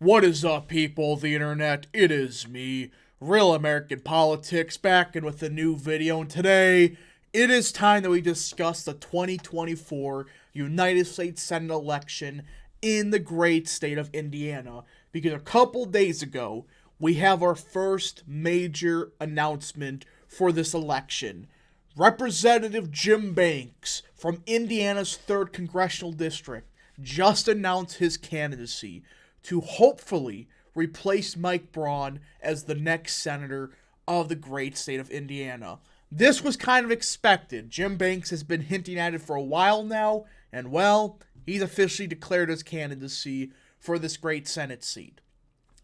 What is up, people of the internet? It is me, Real American Politics, back in with a new video. And today, it is time that we discuss the 2024 United States Senate election in the great state of Indiana. Because a couple days ago, we have our first major announcement for this election. Representative Jim Banks from Indiana's 3rd Congressional District just announced his candidacy to hopefully replace Mike Braun as the next senator of the great state of Indiana. This was kind of expected. Jim Banks has been hinting at it for a while now, and well, he's officially declared his candidacy for this great Senate seat.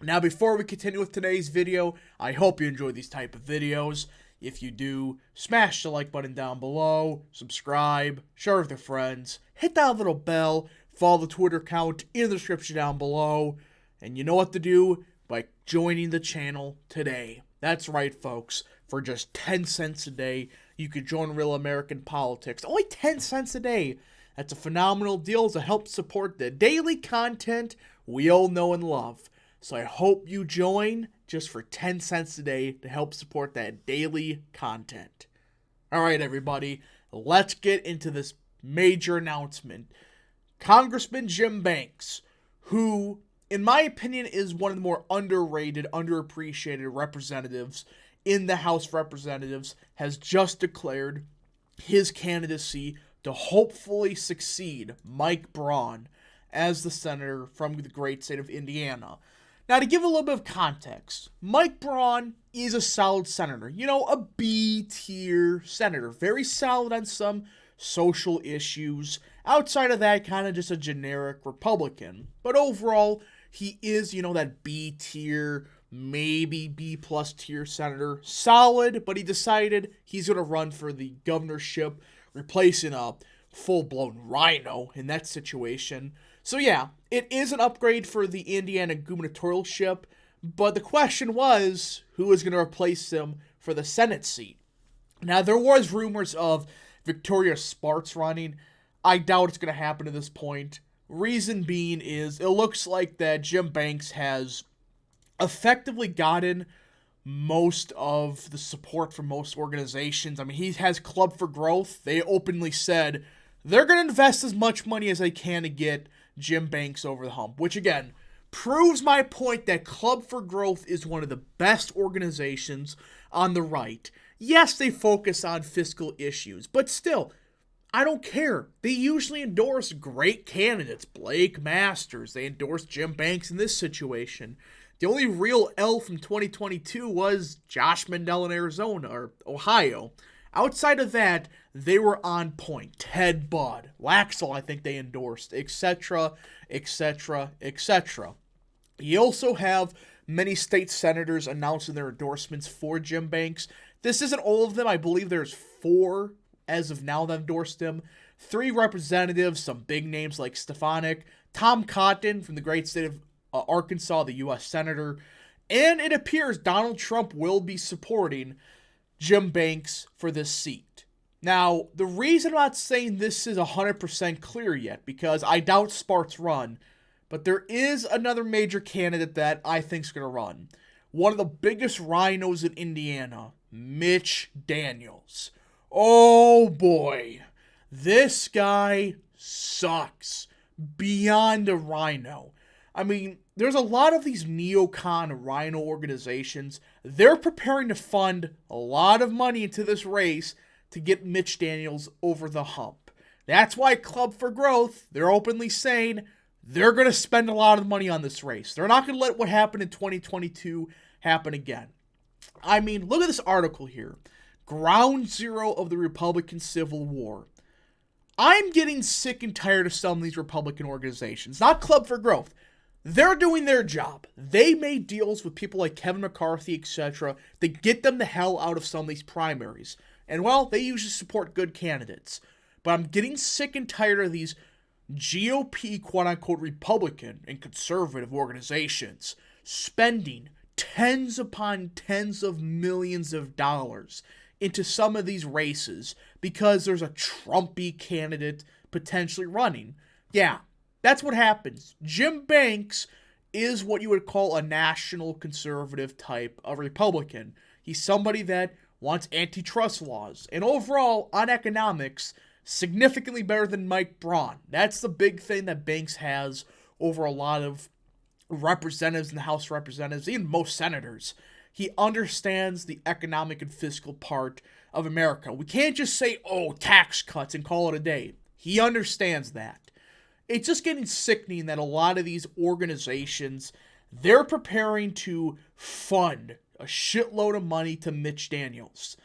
Now, before we continue with today's video, I hope you enjoy these type of videos. If you do, smash the like button down below, subscribe, share with your friends, hit that little bell, follow the Twitter account in the description down below, and you know what to do by joining the channel today. That's right, folks. For just 10 cents a day, you can join Real American Politics. Only 10 cents a day. That's a phenomenal deal to help support the daily content we all know and love. So I hope you join just for 10 cents a day to help support that daily content. Alright, everybody, let's get into this major announcement. Congressman Jim Banks, who, in my opinion, is one of the more underrated, underappreciated representatives in the House of Representatives, has just declared his candidacy to hopefully succeed Mike Braun as the senator from the great state of Indiana. Now, to give a little bit of context, Mike Braun is a solid senator. You know, a B-tier senator. Very solid on some social issues. Outside of that, kind of just a generic Republican. But overall, he is, that B-tier, maybe B-plus tier senator. Solid, but he decided he's going to run for the governorship, replacing a full-blown rhino in that situation. So yeah, it is an upgrade for the Indiana gubernatorialship, but the question was, who is going to replace him for the Senate seat? Now, there was rumors of Victoria Spartz running. I doubt it's going to happen at this point. Reason being is, it looks like that Jim Banks has effectively gotten most of the support from most organizations. I mean, he has Club for Growth. They openly said they're going to invest as much money as they can to get Jim Banks over the hump, which again proves my point that Club for Growth is one of the best organizations on the right. Yes, they focus on fiscal issues, but still, I don't care. They usually endorse great candidates. Blake Masters, they endorsed Jim Banks in this situation. The only real L from 2022 was Josh Mandel in Arizona, or Ohio. Outside of that, they were on point. Ted Budd, Laxalt, I think they endorsed, etc., etc., etc. You also have many state senators announcing their endorsements for Jim Banks. This isn't all of them. I believe there's 4 as of now that endorsed him. 3 representatives, some big names like Stefanik, Tom Cotton from the great state of Arkansas, the U.S. Senator, and it appears Donald Trump will be supporting Jim Banks for this seat. Now, the reason I'm not saying this is 100% clear yet, because I doubt Spartz run, but there is another major candidate that I think is going to run. One of the biggest rhinos in Indiana, Mitch Daniels. Oh boy, this guy sucks beyond a rhino. I mean, there's a lot of these neocon rhino organizations. They're preparing to fund a lot of money into this race to get Mitch Daniels over the hump. That's why Club for Growth, they're openly saying they're going to spend a lot of money on this race. They're not going to let what happened in 2022 happen again. I mean, look at this article here. Ground zero of the Republican Civil War. I'm getting sick and tired of some of these Republican organizations. Not Club for Growth. They're doing their job. They made deals with people like Kevin McCarthy, etc. to get them the hell out of some of these primaries. And well, they usually support good candidates. But I'm getting sick and tired of these GOP, quote-unquote, Republican and conservative organizations spending tens upon tens of millions of dollars into some of these races because there's a Trumpy candidate potentially running. Yeah, that's what happens. Jim Banks is what you would call a national conservative type of Republican. He's somebody that wants antitrust laws. And overall, on economics, significantly better than Mike Braun. That's the big thing that Banks has over a lot of representatives in the House of Representatives, even most senators. He understands the economic and fiscal part of America. We can't just say, oh, tax cuts and call it a day. He understands that. It's just getting sickening that a lot of these organizations, they're preparing to fund a shitload of money to Mitch Daniels,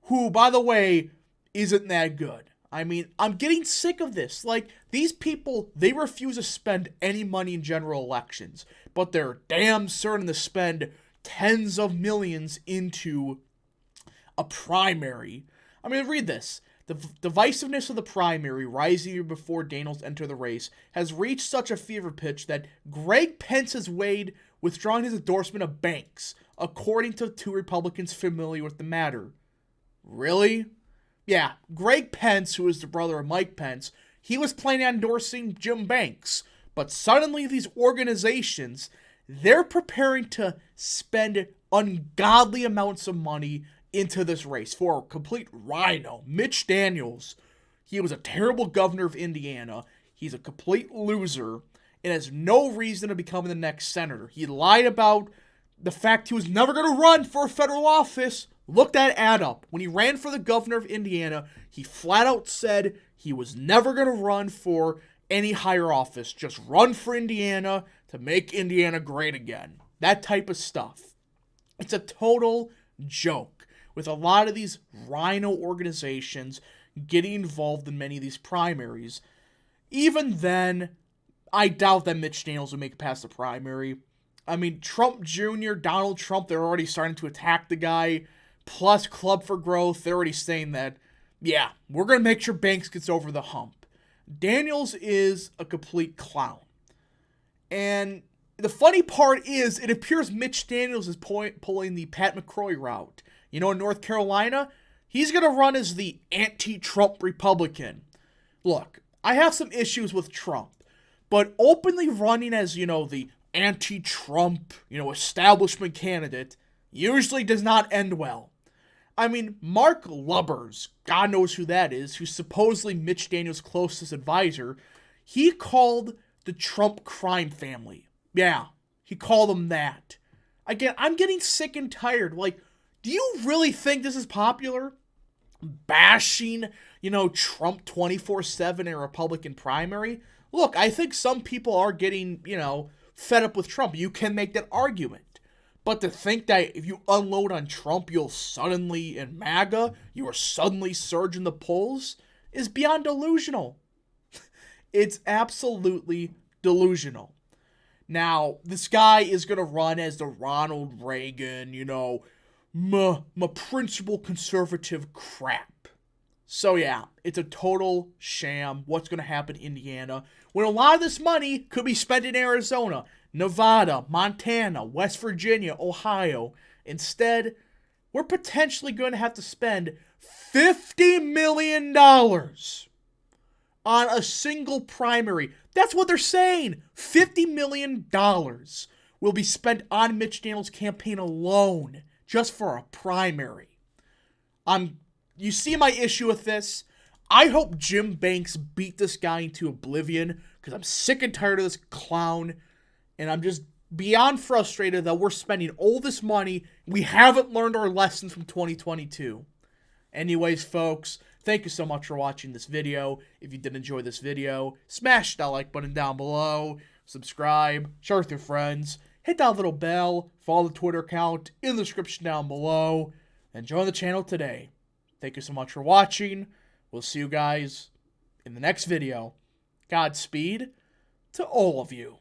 who, by the way, isn't that good. I mean, I'm getting sick of this. Like, these people, they refuse to spend any money in general elections, but they're damn certain to spend tens of millions into a primary. I mean, read this. The divisiveness of the primary, rising year before Daniels entered the race, has reached such a fever pitch that Greg Pence has weighed withdrawing his endorsement of Banks, according to two Republicans familiar with the matter. Really? Yeah, Greg Pence, who is the brother of Mike Pence, he was planning on endorsing Jim Banks. But suddenly these organizations, they're preparing to spend ungodly amounts of money into this race for a complete rhino. Mitch Daniels, he was a terrible governor of Indiana. He's a complete loser and has no reason to become the next senator. He lied about the fact he was never going to run for a federal office. Look that ad up. When he ran for the governor of Indiana, he flat out said he was never going to run for any higher office. Just run for Indiana to make Indiana great again. That type of stuff. It's a total joke with a lot of these rhino organizations getting involved in many of these primaries. Even then, I doubt that Mitch Daniels will make it past the primary. I mean, Trump Jr., Donald Trump, they're already starting to attack the guy. Plus, Club for Growth, they're already saying that, yeah, we're going to make sure Banks gets over the hump. Daniels is a complete clown. And the funny part is, it appears Mitch Daniels is pulling the Pat McCrory route. You know, in North Carolina, he's going to run as the anti-Trump Republican. Look, I have some issues with Trump, but openly running as, the anti-Trump, establishment candidate usually does not end well. I mean, Mark Lubbers, God knows who that is, who's supposedly Mitch Daniels' closest advisor, he called the Trump crime family. Yeah, he called them that. Again, I'm getting sick and tired. Like, do you really think this is popular? Bashing, Trump 24/7 in a Republican primary? Look, I think some people are getting, fed up with Trump. You can make that argument. But to think that if you unload on Trump, you'll suddenly, in MAGA, you are suddenly surge in the polls, is beyond delusional. It's absolutely delusional. Now, this guy is going to run as the Ronald Reagan, my principal conservative crap. So yeah, it's a total sham what's going to happen in Indiana, when a lot of this money could be spent in Arizona, Nevada, Montana, West Virginia, Ohio. Instead, we're potentially going to have to spend $50 million on a single primary. That's what they're saying. $50 million will be spent on Mitch Daniels' campaign alone, just for a primary. You see my issue with this? I hope Jim Banks beat this guy into oblivion, because I'm sick and tired of this clown, and I'm just beyond frustrated that we're spending all this money. We haven't learned our lessons from 2022. Anyways, folks, thank you so much for watching this video. If you did enjoy this video, smash that like button down below, subscribe, share with your friends, hit that little bell, follow the Twitter account in the description down below, and join the channel today. Thank you so much for watching. We'll see you guys in the next video. Godspeed to all of you.